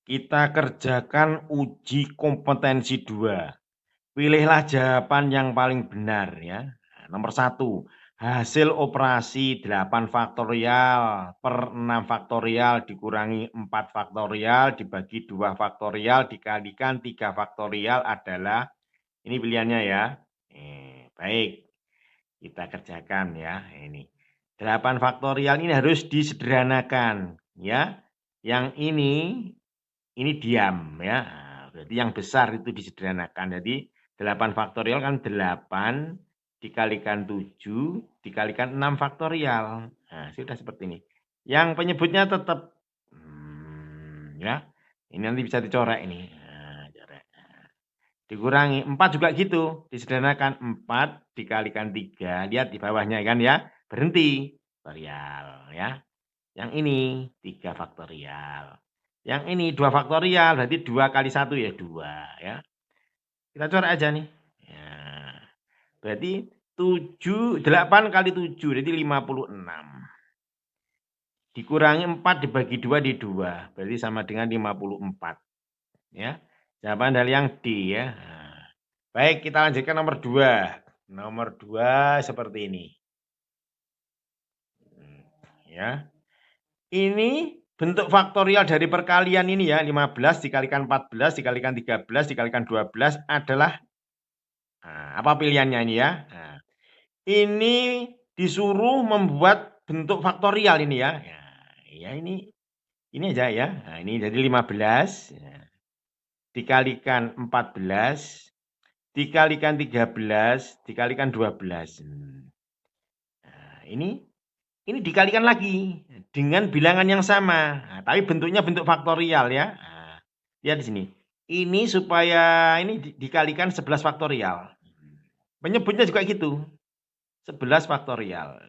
Kita kerjakan uji kompetensi 2. Pilihlah jawaban yang paling benar ya. Nomor 1, hasil operasi 8 faktorial per 6 faktorial dikurangi 4 faktorial dibagi 2 faktorial dikalikan 3 faktorial adalah, ini pilihannya ya. Baik, kita kerjakan ya. Ini 8 faktorial ini harus disederhanakan ya. Yang ini diam ya. Berarti yang besar itu disederhanakan. Jadi 8 faktorial kan 8 dikalikan 7 dikalikan 6 faktorial. Nah, sudah seperti ini. Yang penyebutnya tetap ya. Ini nanti bisa dicoret ini. Nah, coret. Dikurangi 4 juga gitu, disederhanakan 4 dikalikan 3. Lihat di bawahnya kan ya. Berhenti faktorial ya. Yang ini 3 faktorial. Yang ini 2 faktorial, berarti 2 kali 1 ya 2 ya. Kita coret aja nih. Ya. Berarti 8 kali 7, jadi 56. Dikurangi 4 dibagi 2 di 2, berarti sama dengan 54. Ya. Jawaban dari yang D ya. Nah. Baik, kita lanjutkan nomor 2. Nomor 2 seperti ini. Ya. Ini bentuk faktorial dari perkalian ini ya, 15 dikalikan 14 dikalikan 13 dikalikan 12 adalah, nah, apa pilihannya ini ya? Nah, ini disuruh membuat bentuk faktorial ini ya. Ya ini aja ya. Nah, ini jadi 15 dikalikan 14 dikalikan 13 dikalikan 12. Nah, ini dikalikan lagi dengan bilangan yang sama. Nah, tapi bentuknya bentuk faktorial ya. Nah, lihat di sini. Ini supaya ini dikalikan 11 faktorial. Penyebutnya juga gitu. 11 faktorial.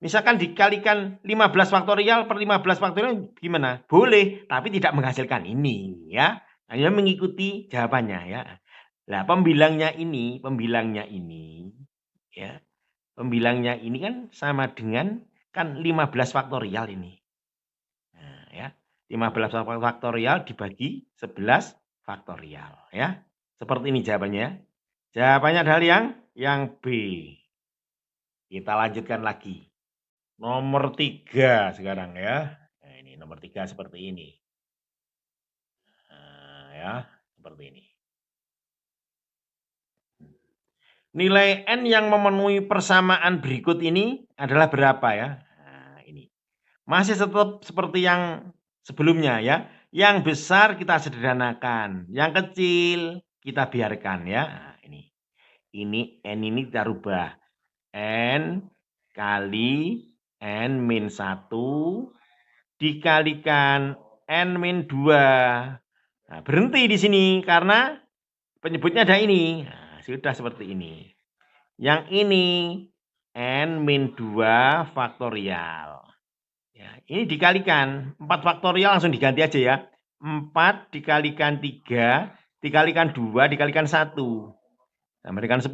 Misalkan dikalikan 15 faktorial per 15 faktorial gimana? Boleh, tapi tidak menghasilkan ini ya. Hanya mengikuti jawabannya ya. Nah, pembilangnya ini ya. Pembilangnya ini kan sama dengan kan 15 faktorial ini. Nah, ya. 15 faktorial dibagi 11 faktorial ya. Seperti ini jawabannya. Jawabannya adalah yang B. Kita lanjutkan lagi. Nomor 3 sekarang ya. Nah, ini nomor 3 seperti ini. Nah, ya, seperti ini. Nilai N yang memenuhi persamaan berikut ini adalah berapa ya? Nah, ini. Masih tetap seperti yang sebelumnya ya. Yang besar kita sederhanakan, yang kecil kita biarkan ya. Nah, ini. Ini N ini kita rubah. N kali N min 1 dikalikan N-2. Nah, berhenti di sini karena penyebutnya ada ini. Nah, sudah seperti ini. Yang ini N-2 faktorial. Ya, ini dikalikan 4 faktorial langsung diganti aja ya. 4 dikalikan 3 dikalikan 2 dikalikan 1 sama dengan 10.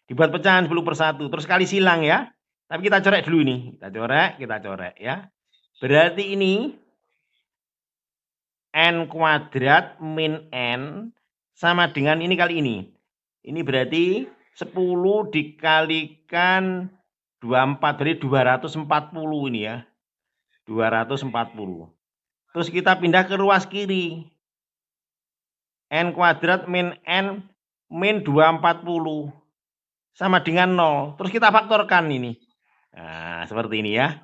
Dibuat pecahan 10 per 1. Terus kali silang ya. Tapi kita coret dulu ini. Kita coret ya. Berarti ini N kuadrat min N sama dengan ini kali ini. Ini berarti 10 dikalikan 24, berarti 240 ini ya. 240. Terus kita pindah ke ruas kiri. N kuadrat min N min 240 sama dengan 0. Terus kita faktorkan ini. Nah, seperti ini ya.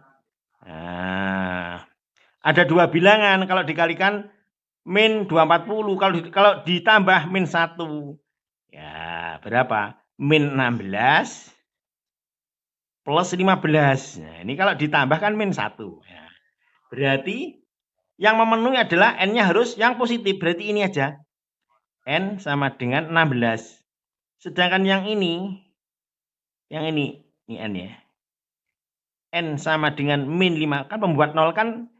Nah, ada dua bilangan kalau dikalikan min 240, kalau ditambah min 1. Ya, berapa? Min 16 plus 15. Nah, ini kalau ditambah kan min 1. Ya. Berarti yang memenuhi adalah N-nya harus yang positif. Berarti ini aja. N sama dengan 16. Sedangkan yang ini N ya. N sama dengan min 5. Kan pembuat 0 kan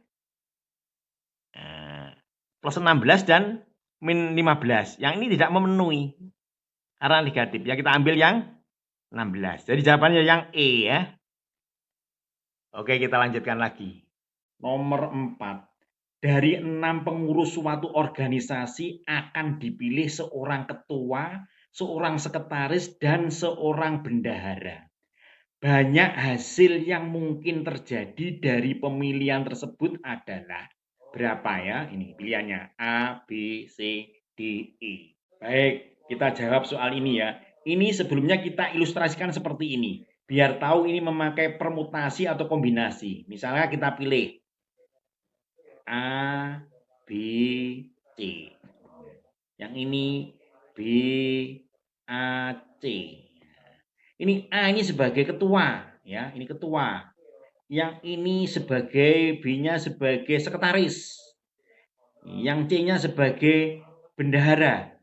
plus 16 dan min 15. Yang ini tidak memenuhi. Karena negatif. Ya kita ambil yang 16. Jadi jawabannya yang E ya. Oke, kita lanjutkan lagi. Nomor 4. Dari 6 pengurus suatu organisasi akan dipilih seorang ketua, seorang sekretaris, dan seorang bendahara. Banyak hasil yang mungkin terjadi dari pemilihan tersebut adalah berapa ya? Ini pilihannya A, B, C, D, E. Baik, kita jawab soal ini ya. Ini sebelumnya kita ilustrasikan seperti ini. Biar tahu ini memakai permutasi atau kombinasi. Misalnya kita pilih A, B, C. Yang ini B, A, C. Ini A ini sebagai ketua, ya, ini ketua. Yang ini sebagai B-nya sebagai sekretaris. Yang C-nya sebagai bendahara.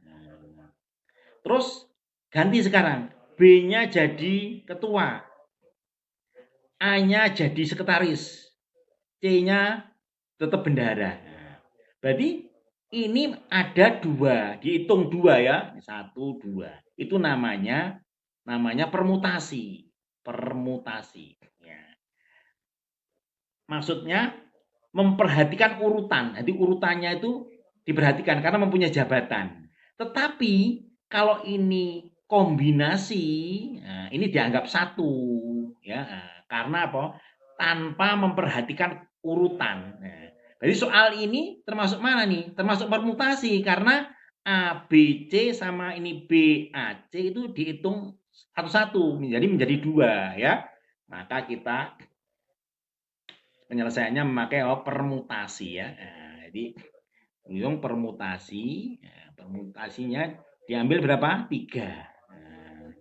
Terus ganti sekarang. B-nya jadi ketua. A-nya jadi sekretaris. C-nya tetap bendahara. Berarti ini ada dua, dihitung dua ya, 1, 2. Itu namanya permutasi. Permutasi. Ya. Maksudnya memperhatikan urutan. Jadi urutannya itu diperhatikan karena mempunyai jabatan. Tetapi kalau ini kombinasi, nah, ini dianggap satu, ya, karena apa? Tanpa memperhatikan urutan. Nah, jadi soal ini termasuk mana nih? Termasuk permutasi karena A, B, C sama ini B, A, C itu dihitung satu-satu menjadi dua ya. Maka kita penyelesaiannya memakai permutasi ya. Nah, jadi hitung permutasi, nah, permutasinya diambil berapa? 3. Nah,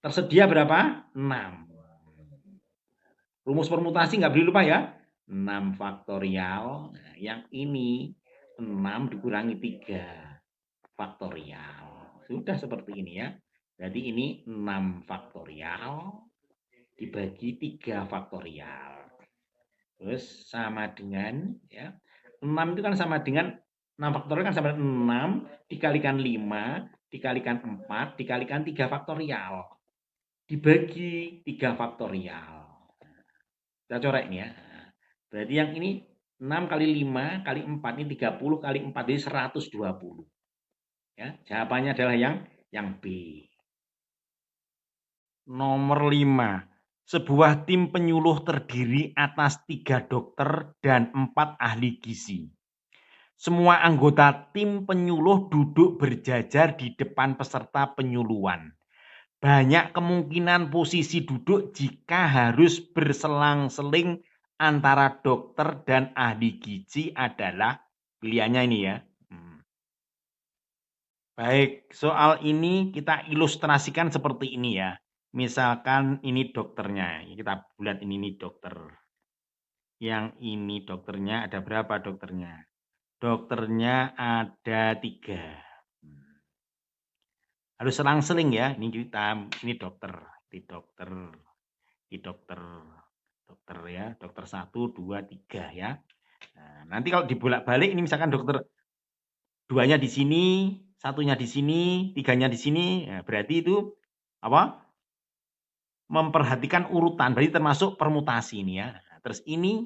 tersedia berapa? 6. Rumus permutasi nggak boleh lupa ya. 6 faktorial. Nah, yang ini 6 dikurangi 3 faktorial. Sudah seperti ini ya. Jadi ini 6 faktorial dibagi 3 faktorial. Terus sama dengan ya 6 itu kan sama dengan 6 faktorial kan sama dengan 6 dikalikan 5 dikalikan 4 dikalikan 3 faktorial dibagi 3 faktorial. Kita coret ini ya. Berarti yang ini 6 kali 5 kali 4 ini 30 kali 4 jadi 120. Ya, jawabannya adalah yang B. Nomor 5. Sebuah tim penyuluh terdiri atas 3 dokter dan 4 ahli gizi. Semua anggota tim penyuluh duduk berjajar di depan peserta penyuluhan. Banyak kemungkinan posisi duduk jika harus berselang-seling antara dokter dan ahli gizi adalah pilihannya ini ya. Baik, soal ini kita ilustrasikan seperti ini ya. Misalkan ini dokternya, kita bulat ini dokter. Yang ini dokternya ada berapa dokternya? Dokternya ada 3. Harus selang-seling ya. Ini dokter, ini dokter, ini dokter ya. Dokter 1, 2, 3 ya. Nah, nanti kalau dibolak-balik ini misalkan dokter 2-nya di sini, 1-nya di sini, 3-nya di sini, nah, berarti itu apa? Memperhatikan urutan, berarti termasuk permutasi ini ya. Nah, terus ini,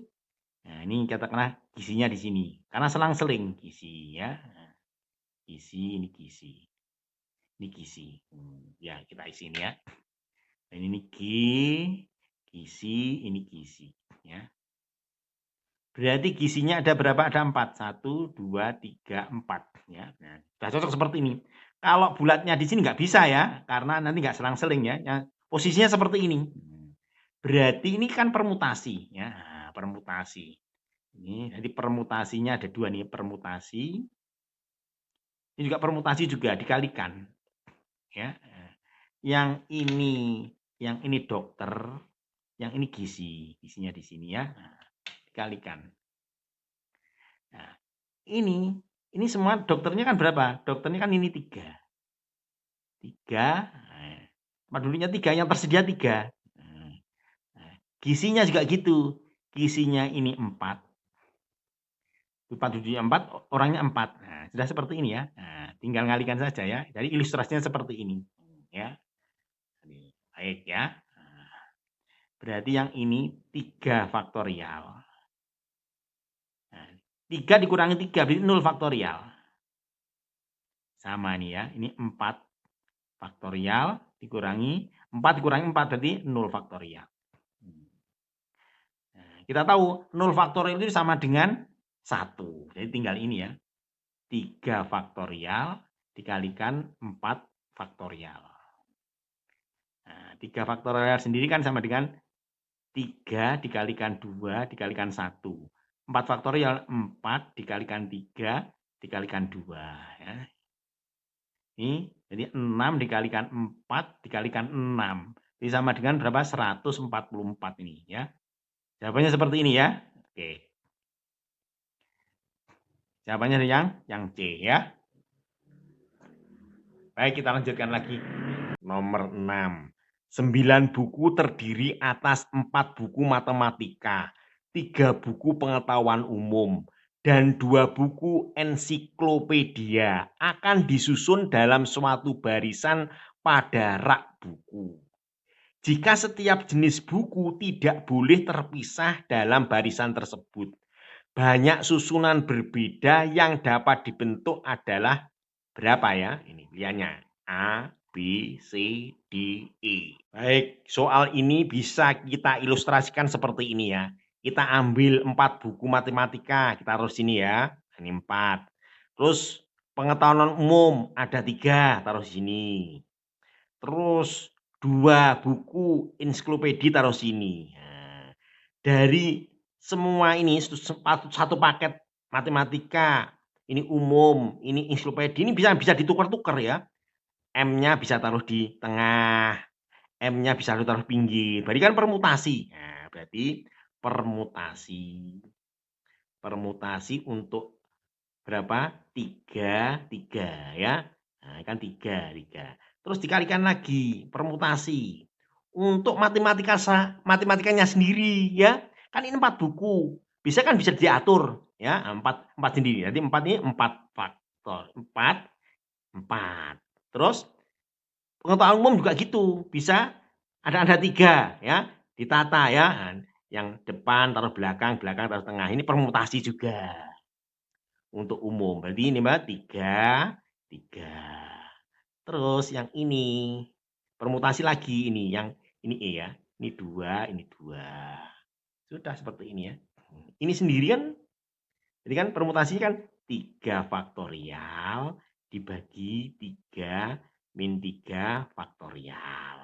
nah ini katakanlah gizinya di sini, karena selang-seling gizi ya. Gizi, ini gizi. Ini gizi. Ya, kita isi ini ya. Dan ini gizi, ini gizi. Ya. Berarti gizinya ada berapa? Ada 4. 1, 2, 3, 4. Ya. Nah, sudah cocok seperti ini. Kalau bulatnya di sini nggak bisa ya, karena nanti nggak selang-seling ya. Ya. Posisinya seperti ini. Berarti ini kan permutasi. Ya. Nah, permutasi. Ini, jadi permutasinya ada 2 nih. Permutasi. Ini juga permutasi juga dikalikan. Ya. Yang ini dokter, yang ini gizi, gizinya di sini ya, nah, dikalikan. Nah, ini semua dokternya kan berapa? Dokternya kan ini 3, nah, dulunya 3, yang tersedia 3. Nah, gizinya juga gitu, gizinya ini 4, 4, orangnya 4. Nah, sudah seperti ini ya. Nah, tinggal ngalikan saja ya. Jadi ilustrasinya seperti ini, ya. Baik ya. Berarti yang ini 3 faktorial. 3 dikurangi 3 berarti 0 faktorial. Sama nih ya, ini 4 faktorial dikurangi 4 dikurangi 4 berarti 0 faktorial. Nah, kita tahu 0 faktorial itu sama dengan 1. Jadi tinggal ini ya. 3 faktorial dikalikan 4 faktorial. Nah, 3 faktorial sendiri kan sama dengan 3 dikalikan 2 dikalikan 1. 4 faktorial 4 dikalikan 3 dikalikan 2 ya. Ini jadi 6 dikalikan 4 dikalikan 6. Ini sama dengan berapa? 144 ini ya. Jawabannya seperti ini ya. Oke. Jawabannya yang C ya. Baik, kita lanjutkan lagi. Nomor 6. 9 buku terdiri atas 4 buku matematika, 3 buku pengetahuan umum, dan 2 buku ensiklopedia akan disusun dalam suatu barisan pada rak buku. Jika setiap jenis buku tidak boleh terpisah dalam barisan tersebut, banyak susunan berbeda yang dapat dibentuk adalah berapa ya? Ini pilihannya. A, B, C, D, E. Baik, soal ini bisa kita ilustrasikan seperti ini ya. Kita ambil 4 buku matematika, kita taruh sini ya. Ini 4. Terus pengetahuan umum ada 3, taruh sini. Terus 2 buku ensiklopedia taruh sini. Nah, dari semua ini satu paket matematika, ini umum, ini ensiklopedia, ini bisa ditukar-tukar ya. M-nya bisa taruh di tengah, M-nya bisa taruh pinggir. Berarti kan permutasi. Nah, berarti permutasi untuk berapa? 3, 3 ya. Nah, kan 3. Terus dikalikan lagi, permutasi. Untuk matematikanya sendiri ya. Kan ini 4 buku. Bisa diatur ya, 4 sendiri. Nanti 4 ini 4 faktor. 4. Terus pengetahuan umum juga gitu. Bisa ada 3 ya, ditata ya. Yang depan taruh belakang taruh tengah. Ini permutasi juga. Untuk umum. Berarti ini Mbak 3. Terus yang ini permutasi lagi ini E ya. Ini 2, ini 2. Sudah seperti ini ya. Ini sendiri kan jadi kan permutasi kan 3 faktorial dibagi 3 min 3 faktorial.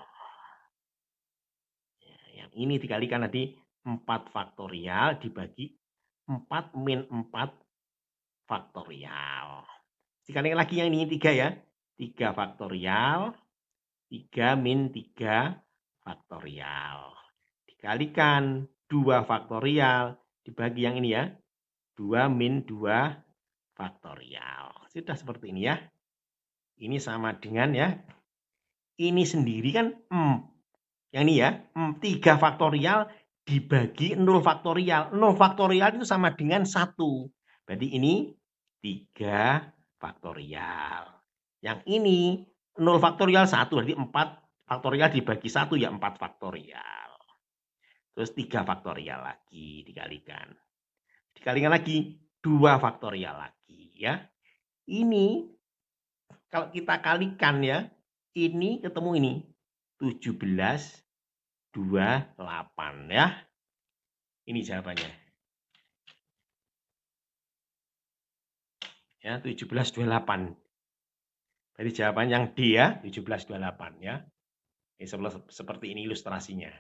Ya, yang ini dikalikan tadi 4 faktorial dibagi 4 min 4 faktorial. Dikalikan lagi yang ini 3 ya. 3 faktorial, 3 min 3 faktorial. Dikalikan 2 faktorial dibagi yang ini ya. 2 min 2 faktorial. Sudah seperti ini ya. Ini sama dengan ya. Ini sendiri kan yang ini ya. 3 faktorial dibagi 0 faktorial. 0 faktorial itu sama dengan 1. Berarti ini 3 faktorial. Yang ini 0 faktorial 1, berarti 4 faktorial dibagi 1 ya 4 faktorial. Terus 3 faktorial lagi dikalikan. Dikalikan lagi 2 faktorial lagi ya. Ini kalau kita kalikan ya, ini ketemu ini 1728 ya. Ini jawabannya. Ya, 1728. Jadi jawaban yang D ya, 1728 ya. Ini seperti ini ilustrasinya.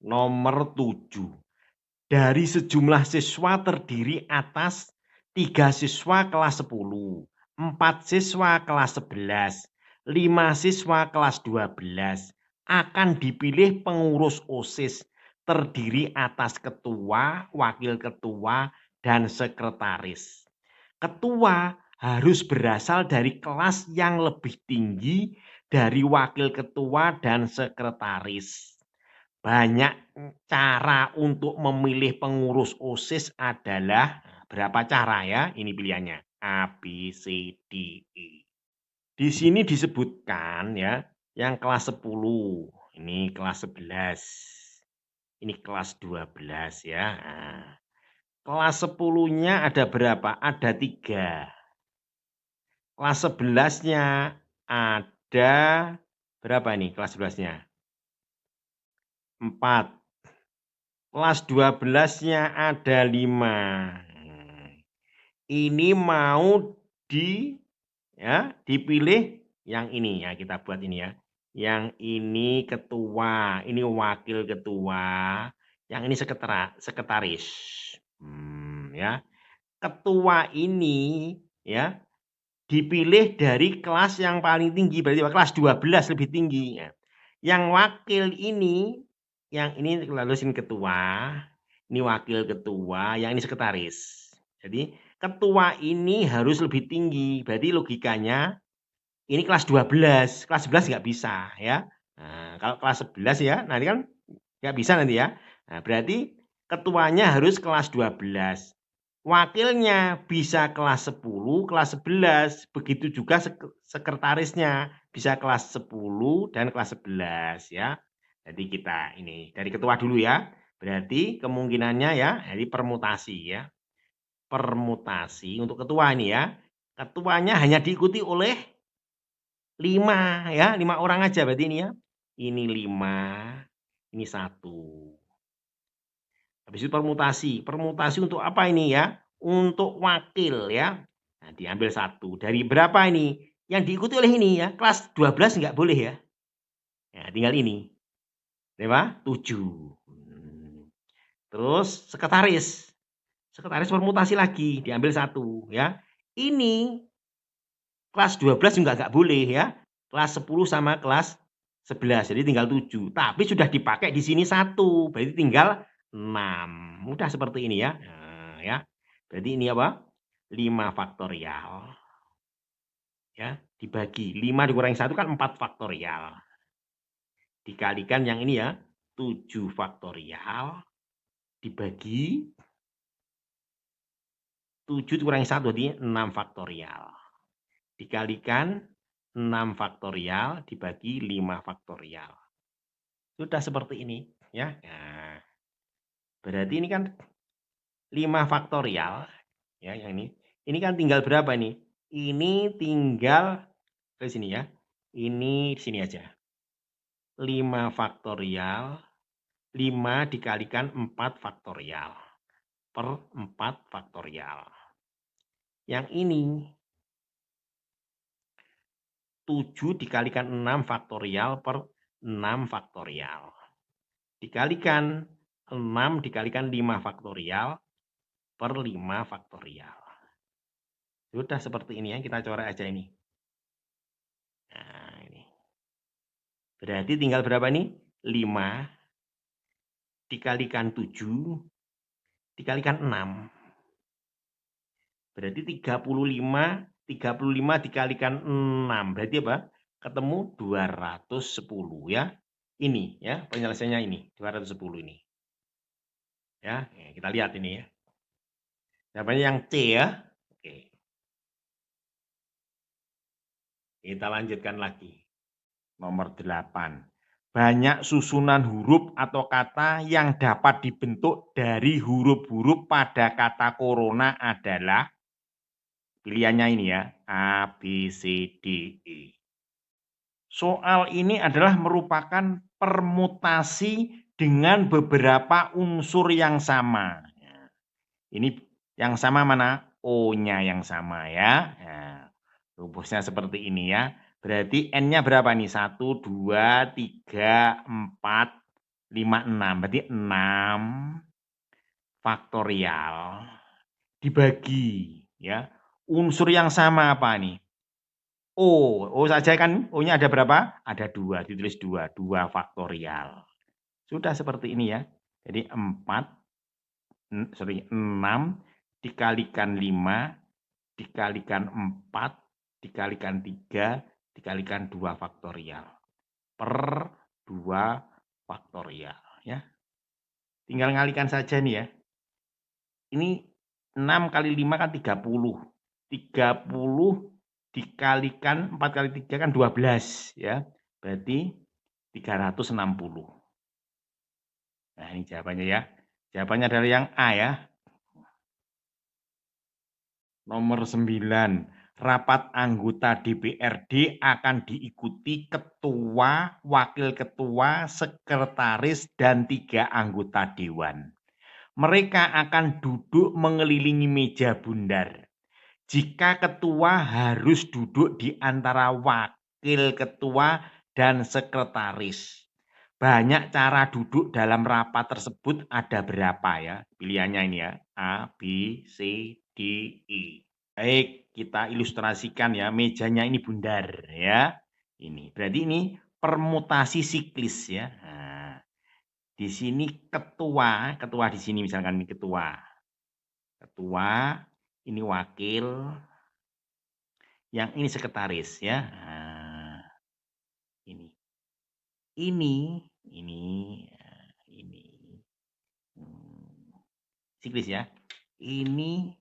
Nomor 7. Dari sejumlah siswa terdiri atas 3 siswa kelas 10, 4 siswa kelas 11, 5 siswa kelas 12 akan dipilih pengurus OSIS terdiri atas ketua, wakil ketua, dan sekretaris. Ketua harus berasal dari kelas yang lebih tinggi dari wakil ketua dan sekretaris. Banyak cara untuk memilih pengurus OSIS adalah berapa cara ya? Ini pilihannya A, B, C, D, E. Di sini disebutkan ya, yang kelas 10, ini kelas 11. Ini kelas 12 ya. Nah, kelas 10-nya ada berapa? Ada 3. Kelas 11-nya ada berapa nih kelas 11-nya? 4. Kelas 12-nya ada 5. Ini mau dipilih yang ini ya, kita buat ini ya. Yang ini ketua, ini wakil ketua, yang ini sekretaris. Ya. Ketua ini ya dipilih dari kelas yang paling tinggi, berarti kelas 12 lebih tinggi ya. Yang wakil ini, yang ini lalusin ketua, ini wakil ketua, yang ini sekretaris. Jadi ketua ini harus lebih tinggi, berarti logikanya ini kelas 12, kelas 11 nggak bisa ya. Nah, kalau kelas 11 ya, nanti kan nggak bisa nanti ya. Nah, berarti ketuanya harus kelas 12. Wakilnya bisa kelas 10, kelas 11. Begitu juga sekretarisnya bisa kelas 10 dan kelas 11 ya. Jadi kita ini dari ketua dulu ya. Berarti kemungkinannya ya, jadi permutasi ya. Permutasi untuk ketua ini ya. Ketuanya hanya diikuti oleh 5 ya, 5 orang aja berarti ini ya. Ini 5, ini 1. Habis itu permutasi. Permutasi untuk apa ini ya? Untuk wakil ya. Nah, diambil 1. Dari berapa ini? Yang diikuti oleh ini ya. Kelas 12 nggak boleh ya. Ya, tinggal ini. Berapa? 7. Terus sekretaris. Sekretaris permutasi lagi. Diambil 1 ya. Ini kelas 12 juga nggak boleh ya. Kelas 10 sama kelas 11. Jadi tinggal 7. Tapi sudah dipakai di sini 1. Berarti tinggal 6. Mudah seperti ini ya. Nah, ya. Berarti ini apa? 5 faktorial. Ya, dibagi 5 dikurangi 1 kan 4 faktorial. Dikalikan yang ini ya, 7 faktorial dibagi 7 dikurangi 1 jadi 6 faktorial. Dikalikan 6 faktorial dibagi 5 faktorial. Sudah seperti ini ya. Nah, berarti ini kan 5 faktorial ya yang ini. Ini kan tinggal berapa nih? Ini tinggal ke sini ya. Ini di sini aja. 5 faktorial 5 dikalikan 4 faktorial per 4 faktorial. Yang ini 7 dikalikan 6 faktorial per 6 faktorial. Dikalikan 6 dikalikan 5 faktorial per 5 faktorial. Sudah seperti ini ya, kita coret aja ini. Nah, ini. Berarti tinggal berapa nih? 5 dikalikan 7 dikalikan 6. Berarti 35 dikalikan 6. Berarti apa? Ketemu 210 ya. Ini ya, penyelesaiannya ini 210 ini. Ya, kita lihat ini ya. Jawabannya yang C ya. Oke. Kita lanjutkan lagi. Nomor 8. Banyak susunan huruf atau kata yang dapat dibentuk dari huruf-huruf pada kata corona adalah pilihannya ini ya, A, B, C, D, E. Soal ini adalah merupakan permutasi dengan beberapa unsur yang sama. Ini yang sama mana? O-nya yang sama ya. Nah, rumusnya seperti ini ya. Berarti N-nya berapa nih? 1, 2, 3, 4, 5, 6. Berarti 6 faktorial dibagi ya. Unsur yang sama apa nih? O saja kan, O-nya ada berapa? Ada 2, ditulis 2 faktorial. Sudah seperti ini ya. Jadi 6 dikalikan 5 dikalikan 4 dikalikan 3 dikalikan 2 faktorial per 2 faktorial ya. Tinggal ngalikan saja nih ya. Ini 6 kali 5 kan 30. 30 dikalikan 4 kali 3 kan 12 ya. Berarti 360. Nah, ini jawabannya ya. Jawabannya adalah yang A ya. Nomor 9. Rapat anggota DPRD akan diikuti ketua, wakil ketua, sekretaris, dan 3 anggota dewan. Mereka akan duduk mengelilingi meja bundar. Jika ketua harus duduk di antara wakil ketua dan sekretaris. Banyak cara duduk dalam rapat tersebut, ada berapa ya? Pilihannya ini ya. A, B, C, D, E. Baik, kita ilustrasikan ya. Mejanya ini bundar ya. Ini berarti ini permutasi siklis ya. Nah, di sini ketua di sini misalkan ini ketua. Ketua, ini wakil, yang ini sekretaris ya. Nah, ini. Ini siklis ya. Ini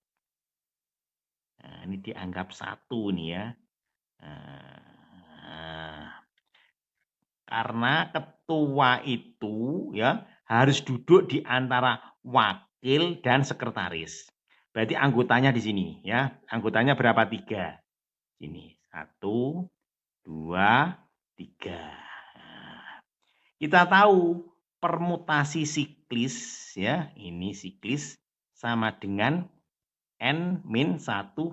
dianggap satu nih ya. Karena ketua itu ya harus duduk di antara wakil dan sekretaris. Berarti anggotanya di sini ya. Anggotanya berapa? 3. Ini 1, 2, 3. Kita tahu permutasi siklis ya. Ini siklis sama dengan N-1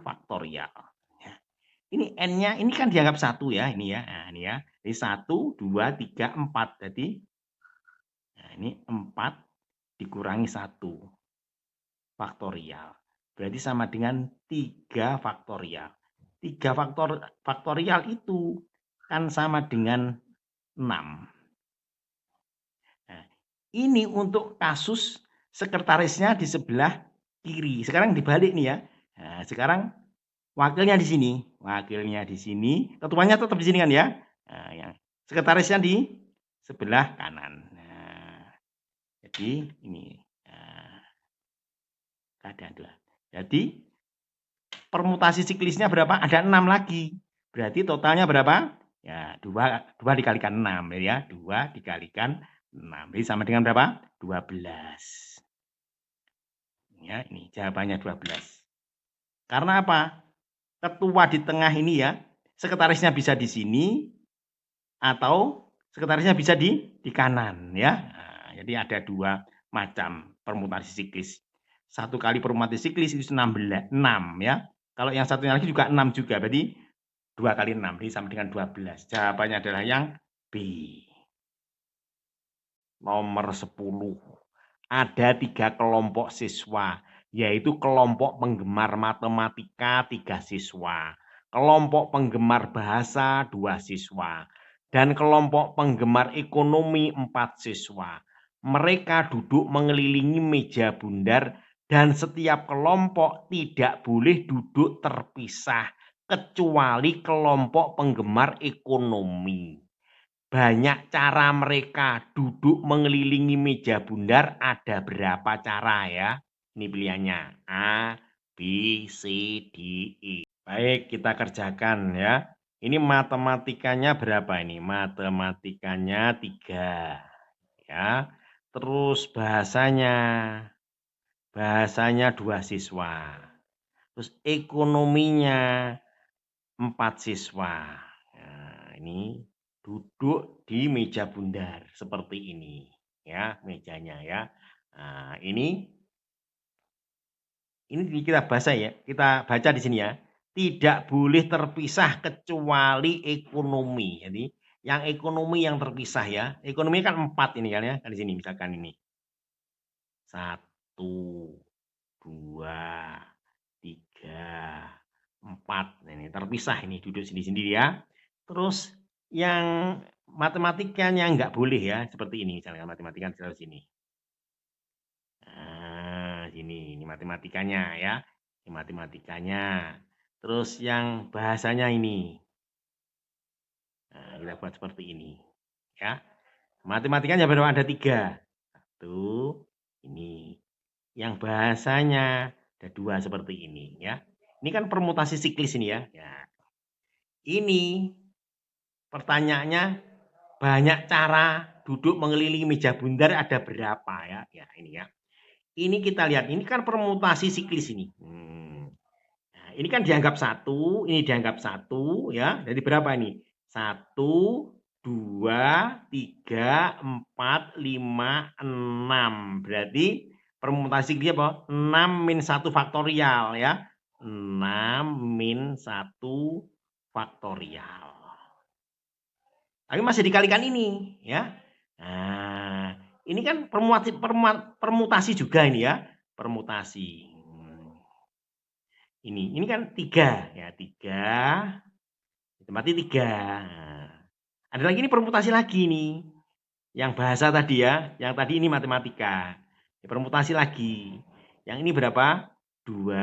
faktorial. Ini N-nya ini kan dianggap 1 ya, ini ya. Nah, ini ya. Ini 1, 2, 3, 4. Jadi nah, ini 4 dikurangi 1 faktorial. Berarti sama dengan 3 faktorial. 3 faktorial itu kan sama dengan 6. Nah, ini untuk kasus sekretarisnya di sebelah kiri. Sekarang dibalik nih ya. Nah, sekarang wakilnya di sini, ketuanya tetap di sini kan ya. Nah, yang sekretarisnya di sebelah kanan. Nah, jadi ini keadaan dua. Jadi permutasi siklisnya berapa? Ada 6 lagi. Berarti totalnya berapa? Ya, 2 dikalikan 6 ya. 2 dikalikan 6. Jadi sama dengan berapa? 12. Ya, ini jawabannya 12. Karena apa? Ketua di tengah ini ya, sekretarisnya bisa di sini atau sekretarisnya bisa di kanan ya. Nah, jadi ada 2 macam permutasi siklis. 1 kali permutasi siklis itu 6 ya. Kalau yang satunya lagi juga 6 juga. Berarti 2 kali 6 jadi sama dengan 12. Jawabannya adalah yang B. Nomor 10. Ada 3 kelompok siswa, yaitu kelompok penggemar matematika 3 siswa, kelompok penggemar bahasa 2 siswa, dan kelompok penggemar ekonomi 4 siswa. Mereka duduk mengelilingi meja bundar dan setiap kelompok tidak boleh duduk terpisah kecuali kelompok penggemar ekonomi. Banyak cara mereka duduk mengelilingi meja bundar, ada berapa cara ya? Ini pilihannya A, B, C, D, E. Baik, kita kerjakan ya. Ini matematikanya berapa ini? Matematikanya 3 ya. Terus bahasanya 2 siswa. Terus ekonominya 4 siswa. Nah, ini duduk di meja bundar seperti ini ya mejanya ya. Nah, ini kita baca di sini ya. Tidak boleh terpisah kecuali ekonomi. Jadi yang ekonomi yang terpisah ya. Ekonomi kan 4 ini kan ya. Di sini misalkan ini. 1, 2, 3, 4. Ini terpisah ini duduk sendiri-sendiri ya. Terus yang matematikanya nggak boleh ya, seperti ini misalnya matematika di sini. Nah, ini matematikanya ya. Ini matematikanya. Terus yang bahasanya ini. Nah, kita buat seperti ini. Ya. Matematikanya berapa? Ada 3. 1, ini. Yang bahasanya ada 2 seperti ini ya. Ini kan permutasi siklis ini ya. Ya. Ini pertanyaannya banyak cara duduk mengelilingi meja bundar ada berapa ya? Ya ini ya. Ini kita lihat, ini kan permutasi siklis ini. Nah, ini kan dianggap satu, ini dianggap satu ya. Jadi berapa ini? 1, 2, 3, 4, 5, 6. Berarti permutasi siklis apa? 6 min 1 faktorial ya. 6 min 1 faktorial. Tapi masih dikalikan ini ya. Nah, ini kan permutasi juga ini ya, permutasi. Ini kan 3 ya, 3 ditempati 3. Nah, ada lagi ini permutasi lagi nih. Yang bahasa tadi ya, yang tadi ini matematika. Ya, permutasi lagi. Yang ini berapa? 2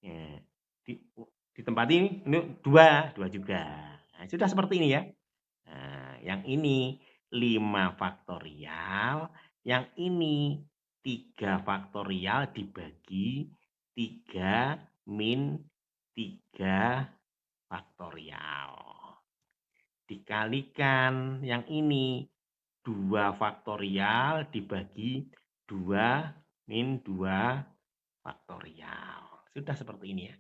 ya, ditempati ini 2 juga. Nah, sudah seperti ini ya. Nah, yang ini 5 faktorial, yang ini 3 faktorial dibagi 3 min 3 faktorial. Dikalikan yang ini 2 faktorial dibagi 2 min 2 faktorial. Sudah seperti ini ya.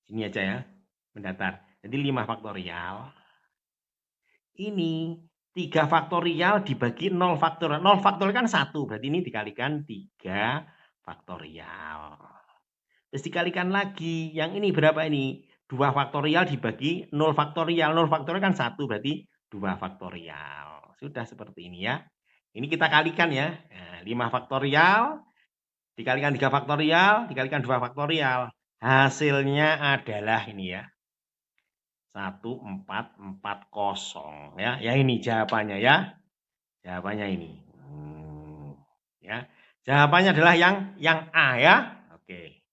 Sini aja ya, mendatar. Jadi 5 faktorial. Ini 3 faktorial dibagi 0 faktorial. 0 faktorial kan 1, berarti ini dikalikan 3 faktorial. Terus dikalikan lagi, yang ini berapa ini? 2 faktorial dibagi 0 faktorial. 0 faktorial kan 1, berarti 2 faktorial. Sudah seperti ini ya. Ini kita kalikan ya. Nah, 5 faktorial dikalikan 3 faktorial, dikalikan 2 faktorial. Hasilnya adalah ini ya. 1440 ya. Ya ini jawabannya ya. Jawabannya ini. Ya. Jawabannya adalah yang A ya. Oke.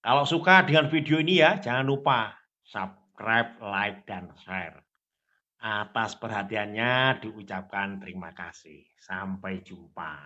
Kalau suka dengan video ini ya, jangan lupa subscribe, like, dan share. Atas perhatiannya diucapkan terima kasih. Sampai jumpa.